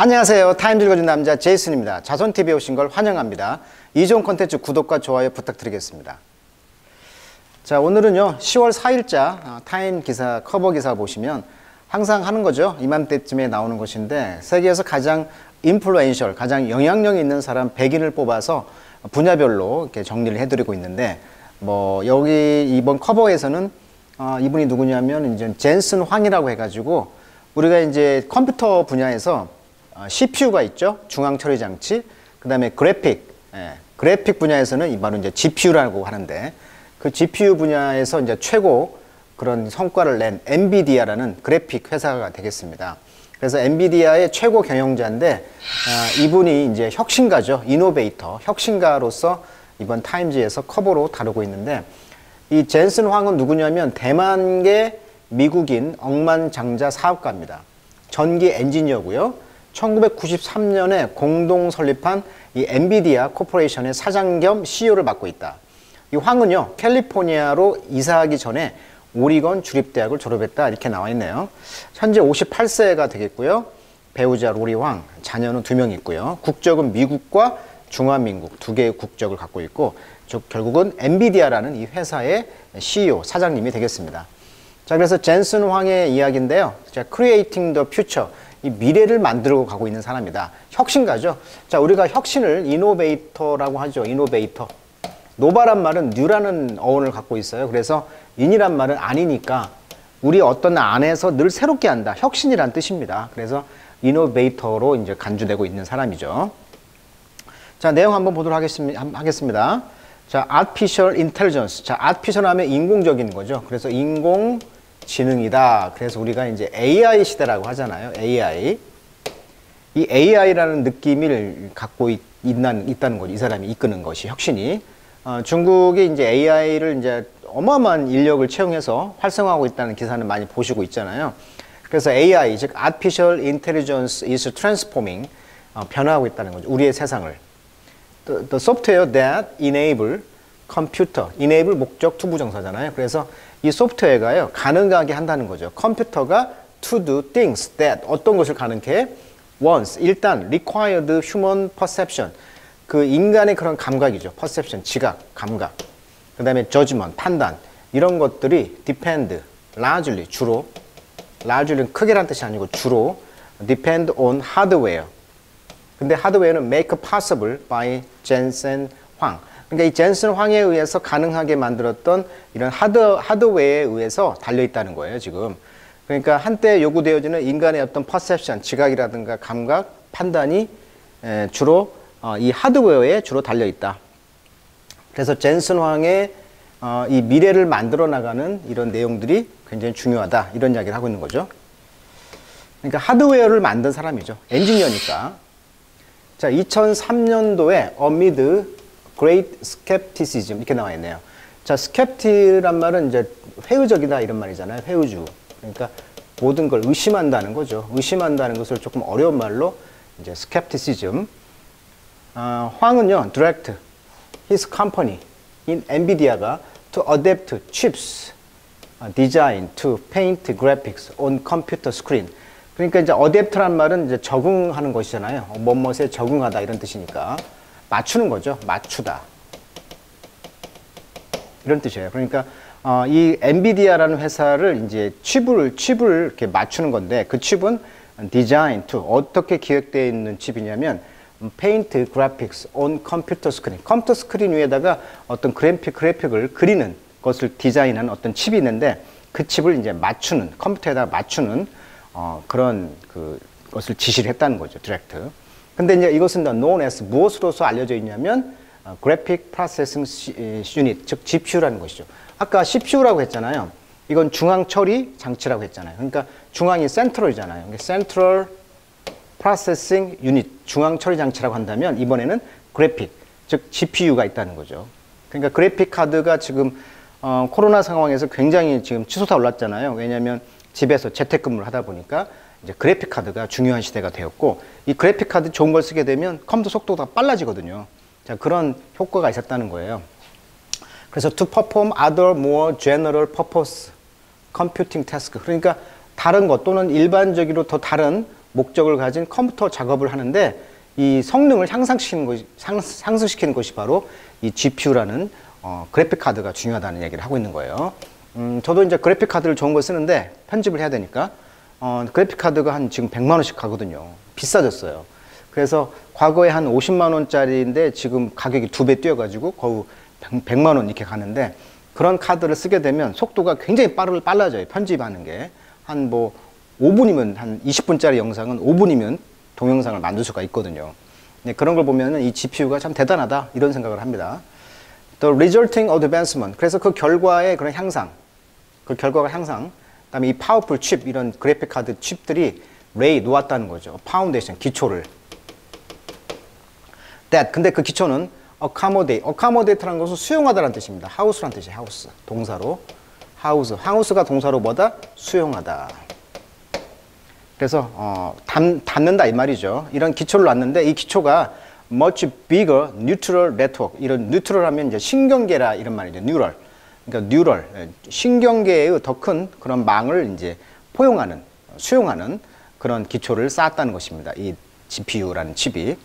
안녕하세요. 타임 읽어준 남자 제이슨입니다. 자손TV에 오신 걸 환영합니다. 이 좋은 콘텐츠 구독과 좋아요 부탁드리겠습니다. 자, 오늘은요 10월 4일자 타임 기사, 커버 기사 보시면 항상 하는 거죠. 이맘때쯤에 나오는 것인데 세계에서 가장 인플루엔셜, 가장 영향력 있는 사람 100인을 뽑아서 분야별로 이렇게 정리를 해드리고 있는데 여기 이번 커버에서는 이분이 누구냐면 이제 젠슨 황이라고 해가지고 우리가 이제 컴퓨터 분야에서 CPU가 있죠. 중앙 처리 장치. 그 다음에 그래픽 분야에서는 바로 이제 GPU라고 하는데 그 GPU 분야에서 이제 최고 그런 성과를 낸 엔비디아라는 그래픽 회사가 되겠습니다. 그래서 엔비디아의 최고 경영자인데 이분이 이제 혁신가죠. 이노베이터, 혁신가로서 이번 타임즈에서 커버로 다루고 있는데 이 젠슨 황은 누구냐면 대만계 미국인 억만장자 사업가입니다. 전기 엔지니어고요. 1993년에 공동 설립한 이 엔비디아 코퍼레이션의 사장 겸 CEO를 맡고 있다. 이 황은요, 캘리포니아로 이사하기 전에 오리건 주립대학을 졸업했다. 이렇게 나와 있네요. 현재 58세가 되겠고요. 배우자 로리 황, 자녀는 2명 있고요. 국적은 미국과 중화민국 2개의 국적을 갖고 있고, 결국은 엔비디아라는 이 회사의 CEO, 사장님이 되겠습니다. 자, 그래서 젠슨 황의 이야기인데요. 자, Creating the Future. 이 미래를 만들고 가고 있는 사람이다. 혁신가죠. 자, 우리가 혁신을 이노베이터라고 하죠. 이노베이터. 노바란 말은 뉴라는 어원을 갖고 있어요. 그래서 인이란 말은 아니니까 우리 어떤 안에서 늘 새롭게 한다. 혁신이란 뜻입니다. 그래서 이노베이터로 이제 간주되고 있는 사람이죠. 자, 내용 한번 보도록 하겠습니다. 자, Artificial Intelligence. 자, Artificial 하면 인공적인 거죠. 그래서 인공지능이다. 그래서 우리가 이제 AI 시대라고 하잖아요. AI. 이 AI라는 느낌을 갖고 있다는 거죠. 이 사람이 이끄는 것이, 혁신이. 중국이 이제 AI를 이제 어마어마한 인력을 채용해서 활성화하고 있다는 기사는 많이 보시고 있잖아요. 그래서 AI, 즉 Artificial Intelligence is transforming, 변화하고 있다는 거죠. 우리의 세상을. The software that enable computer, enable 목적 투부정사잖아요. 그래서 이 소프트웨어가요, 가능하게 한다는 거죠. 컴퓨터가 to do things that, 어떤 것을 가능케 해? once, 일단 required human perception, 그 인간의 그런 감각이죠. perception, 지각, 감각. 그 다음에 judgment, 판단. 이런 것들이 depend, largely, 주로, largely는 크게란 뜻이 아니고 주로 depend on hardware. 근데 하드웨어는 make possible by 젠슨 황. 그러니까 이 젠슨 황에 의해서 가능하게 만들었던 이런 하드웨어에 의해서 달려있다는 거예요, 지금. 그러니까 한때 요구되어지는 인간의 어떤 퍼셉션, 지각이라든가 감각, 판단이 주로 이 하드웨어에 주로 달려있다. 그래서 젠슨 황의 이 미래를 만들어 나가는 이런 내용들이 굉장히 중요하다. 이런 이야기를 하고 있는 거죠. 그러니까 하드웨어를 만든 사람이죠. 엔지니어니까. 자, 2003년도에 Amid Great Skepticism 이렇게 나와 있네요. 자, skeptic란 말은 이제 회의적이다 이런 말이잖아요. 회의주. 그러니까 모든 걸 의심한다는 거죠. 의심한다는 것을 조금 어려운 말로 이제 skepticism. 황은요, direct his company in NVIDIA가 to adapt chips design to paint graphics on computer screen. 그러니까 이제 adapt란 말은 이제 적응하는 것이잖아요. 뭐뭐에 적응하다 이런 뜻이니까 맞추는 거죠. 맞추다. 이런 뜻이에요. 그러니까 이 엔비디아라는 회사를 이제 칩을 이렇게 맞추는 건데 그 칩은 design to 어떻게 기획되어 있는 칩이냐면 paint graphics on computer screen. 컴퓨터 스크린 위에다가 어떤 그래픽을 그리는 것을 디자인한 어떤 칩이 있는데 그 칩을 이제 맞추는 컴퓨터에다가 맞추는 그런 것을 지시를 했다는 거죠. 디렉트. 근데 이제 이것은 known as 무엇으로서 알려져 있냐면 Graphic Processing Unit, 즉 GPU라는 것이죠. 아까 CPU라고 했잖아요. 이건 중앙 처리 장치라고 했잖아요. 그러니까 중앙이 센트럴이잖아요. Central Processing Unit, 중앙 처리 장치라고 한다면 이번에는 그래픽, 즉 GPU가 있다는 거죠. 그러니까 그래픽 카드가 지금 코로나 상황에서 굉장히 지금 치솟아 올랐잖아요. 왜냐하면 집에서 재택근무를 하다 보니까 이제 그래픽 카드가 중요한 시대가 되었고 이 그래픽 카드 좋은 걸 쓰게 되면 컴퓨터 속도가 빨라지거든요. 자, 그런 효과가 있었다는 거예요. 그래서 to perform other more general purpose computing task. 그러니까 다른 것 또는 일반적으로 더 다른 목적을 가진 컴퓨터 작업을 하는데 이 성능을 상승시키는 것이 바로 이 GPU라는 그래픽 카드가 중요하다는 얘기를 하고 있는 거예요. 저도 이제 그래픽 카드를 좋은 거 쓰는데 편집을 해야 되니까 그래픽 카드가 한 지금 100만 원씩 가거든요. 비싸졌어요. 그래서 과거에 한 50만 원짜리인데 지금 가격이 2배 뛰어가지고 거의 100만 원 이렇게 가는데 그런 카드를 쓰게 되면 속도가 굉장히 빨라져요. 편집하는 게. 한 뭐 5분이면 한 20분짜리 영상은 5분이면 동영상을 만들 수가 있거든요. 네, 그런 걸 보면은 이 GPU가 참 대단하다 이런 생각을 합니다. The resulting advancement. 그래서 그 결과의 그런 향상. 그 결과가 향상. 그다음에 이 파워풀 칩 이런 그래픽 카드 칩들이 놓았다는 거죠. 파운데이션 기초를. That 근데 그 기초는 accommodate라는 것은 수용하다라는 뜻입니다. house라는 뜻이에요. house 동사로 house가 동사로 뭐다? 수용하다. 그래서 닿는다 이 말이죠. 이런 기초를 놨는데 이 기초가 much bigger neural network 이런 뉴트럴 하면 이제 신경계라 이런 말이죠. 뉴럴 그러니까 뉴럴 신경계의 더 큰 그런 망을 이제 수용하는 그런 기초를 쌓았다는 것입니다. 이 GPU라는 칩이.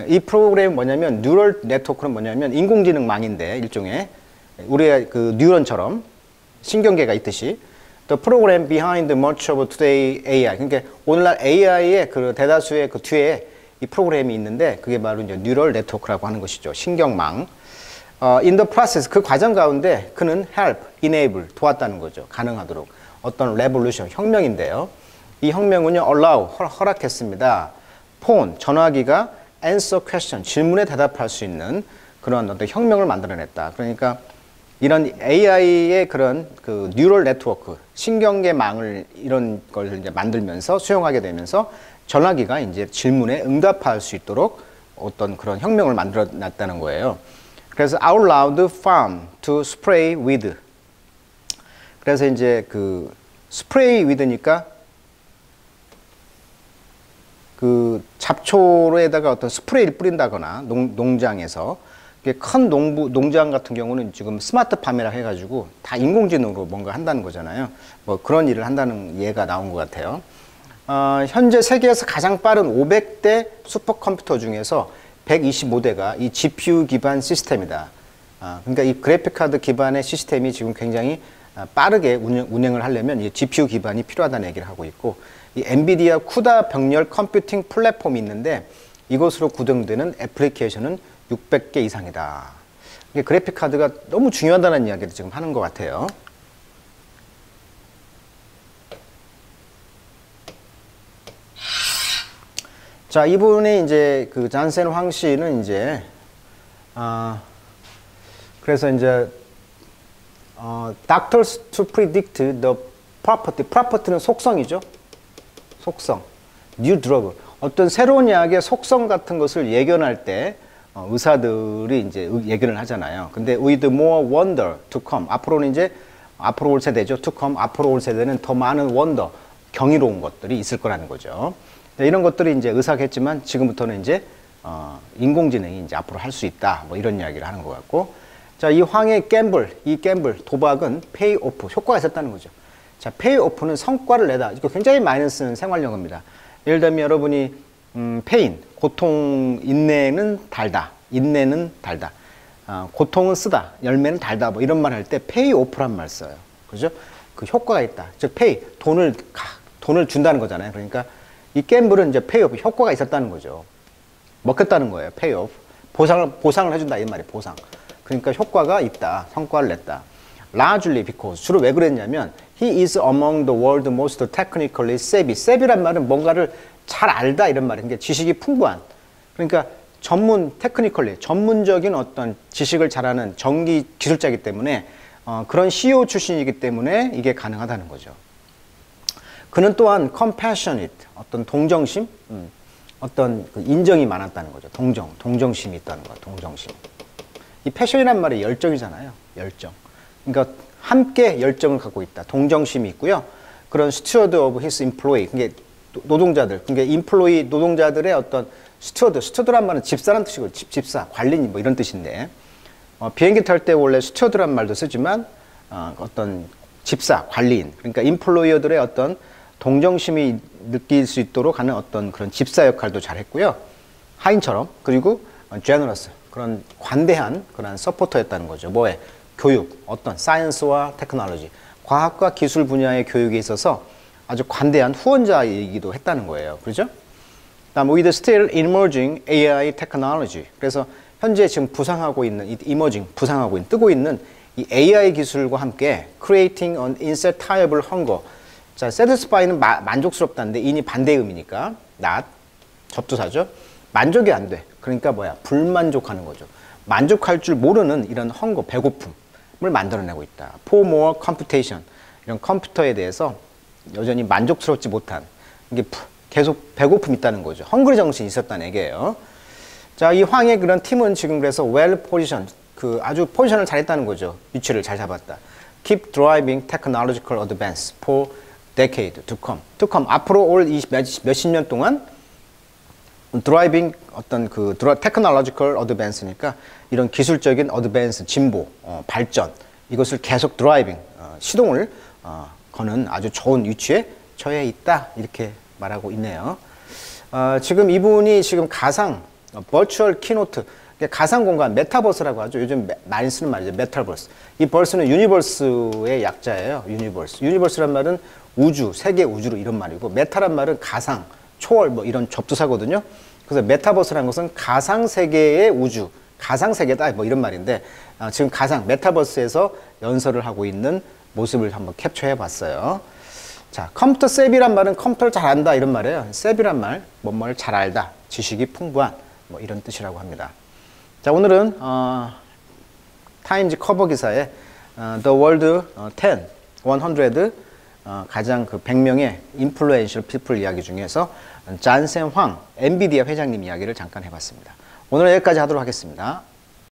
이 프로그램이 뭐냐면 뉴럴 네트워크는 뭐냐면 인공지능망인데 일종의 우리의 그 뉴런처럼 신경계가 있듯이 The program behind much of today AI 그러니까 오늘날 AI의 그 대다수의 그 뒤에 이 프로그램이 있는데 그게 바로 이제 뉴럴 네트워크라고 하는 것이죠. 신경망. In the process 그 과정 가운데 그는 help, enable 도왔다는 거죠. 가능하도록 어떤 revolution 혁명인데요. 이 혁명은요 allow 허락했습니다. 폰 전화기가 answer question 질문에 대답할 수 있는 그런 어떤 혁명을 만들어냈다. 그러니까 이런 AI의 그런 그 뉴럴 네트워크 신경계망을 이런 걸 이제 만들면서 수용하게 되면서 전화기가 이제 질문에 응답할 수 있도록 어떤 그런 혁명을 만들어 놨다는 거예요. 그래서 out loud farm to spray with. 그래서 이제 그 spray with니까 그 잡초로에다가 어떤 스프레이를 뿌린다거나 농장에서 큰 농장 같은 경우는 지금 스마트팜이라 해가지고 다 인공지능으로 뭔가 한다는 거잖아요. 뭐 그런 일을 한다는 예가 나온 것 같아요. 현재 세계에서 가장 빠른 500대 슈퍼컴퓨터 중에서 125대가 이 GPU 기반 시스템이다. 그러니까 이 그래픽카드 기반의 시스템이 지금 굉장히 빠르게 운행을 하려면 이 GPU 기반이 필요하다는 얘기를 하고 있고 이 엔비디아 쿠다 병렬 컴퓨팅 플랫폼이 있는데 이것으로 구동되는 애플리케이션은 600개 이상이다. 이게 그래픽 카드가 너무 중요하다는 이야기를 지금 하는 것 같아요. 자, 이분이 이제 그 잔센 황 씨는 이제 그래서 이제 doctors to predict the property는 속성이죠. 속성. new drug. 어떤 새로운 약의 속성 같은 것을 예견할 때 의사들이 이제 예견을 하잖아요. 근데 with more wonder to come. 앞으로 올 세대죠. to come. 앞으로 올 세대는 더 많은 wonder, 경이로운 것들이 있을 거라는 거죠. 이런 것들이 이제 의사겠지만 지금부터는 이제 인공지능이 이제 앞으로 할 수 있다. 뭐 이런 이야기를 하는 것 같고. 자, 이 황의 갬블, 도박은 pay off, 효과가 있었다는 거죠. 자, pay off는 성과를 내다. 이거 굉장히 많이 쓰는 생활용어입니다. 예를 들면 여러분이 pain, 고통, 인내는 달다. 고통은 쓰다. 열매는 달다. 뭐 이런 말 할 때 pay off란 말 써요. 그죠? 그 효과가 있다. 즉 pay, 돈을 준다는 거잖아요. 그러니까 이 갬블은 이제 pay off, 효과가 있었다는 거죠. 먹혔다는 거예요. pay off. 보상을 해준다. 이 말이에요. 보상. 그러니까 효과가 있다. 성과를 냈다. largely because. 주로 왜 그랬냐면 he is among the world's most technically savvy. savvy란 말은 뭔가를 잘 알다 이런 말이에요. 그러니까 지식이 풍부한. 그러니까 technically 전문적인 어떤 지식을 잘하는 전기 기술자이기 때문에 그런 CEO 출신이기 때문에 이게 가능하다는 거죠. 그는 또한 compassionate, 어떤 동정심, 어떤 그 인정이 많았다는 거죠. 동정심이 있다는 거예요. 동정심. 이 패션이란 말이 열정이잖아요. 열정. 그러니까 함께 열정을 갖고 있다. 동정심이 있고요. 그런 steward of his employee. 그게 노동자들. 그게 employee 노동자들의 어떤 스튜어드란 말은 집사라는 뜻이고 집사, 관리인 뭐 이런 뜻인데 비행기 탈 때 원래 스튜어드란 말도 쓰지만 어떤 집사, 관리인. 그러니까 employer들의 어떤 동정심이 느낄 수 있도록 하는 어떤 그런 집사 역할도 잘 했고요. 하인처럼. 그리고 generous, 그런 관대한 그런 서포터였다는 거죠. 뭐에? 교육, 어떤 사이언스와 테크놀로지, 과학과 기술 분야의 교육에 있어서 아주 관대한 후원자이기도 했다는 거예요. 그렇죠? 다음, with still emerging AI technology. 그래서 현재 지금 부상하고 있는, 부상하고 있는, 뜨고 있는 이 AI 기술과 함께 creating an insatiable hunger. 자, satisfy는 만족스럽다는데 in이 반대 의미니까 not, 접두사죠. 만족이 안 돼. 그러니까 뭐야? 불만족하는 거죠. 만족할 줄 모르는 이런 hunger, 배고픔을 만들어내고 있다. For more computation. 이런 컴퓨터에 대해서 여전히 만족스럽지 못한, 이게 계속 배고픔이 있다는 거죠. 헝그리 정신이 있었다는 얘기예요. 자, 이 황의 그런 팀은 지금 그래서 well positioned, 아주 포지션을 잘했다는 거죠. 위치를 잘 잡았다. Keep driving technological advance for decade to come. 앞으로 올 몇십 년 동안 드라이빙 어떤 테크놀로지컬 어드밴스니까 이런 기술적인 어드밴스, 진보, 발전, 이것을 계속 드라이빙, 시동을 거는 아주 좋은 위치에 처해 있다, 이렇게 말하고 있네요. 지금 이분이 지금 가상, 버추얼 키노트, 가상 공간, 메타버스라고 하죠. 요즘 많이 쓰는 말이죠. 메타버스. 이 버스는 유니버스의 약자예요. 유니버스. 유니버스란 말은 우주, 세계 우주로 이런 말이고, 메타란 말은 가상, 초월, 뭐 이런 접두사거든요. 그래서 메타버스라는 것은 가상 세계의 우주, 가상 세계다, 뭐 이런 말인데, 지금 가상, 메타버스에서 연설을 하고 있는 모습을 한번 캡처해 봤어요. 자, 컴퓨터 세비란 말은 컴퓨터를 잘 안다, 이런 말이에요. 세비란 말, 뭐뭘 잘 알다, 지식이 풍부한, 뭐 이런 뜻이라고 합니다. 자, 오늘은 타임즈 커버 기사에 The World 100 가장 100명의 인플루엔셜 피플 이야기 중에서 잔센 황 엔비디아 회장님 이야기를 잠깐 해봤습니다. 오늘 여기까지 하도록 하겠습니다.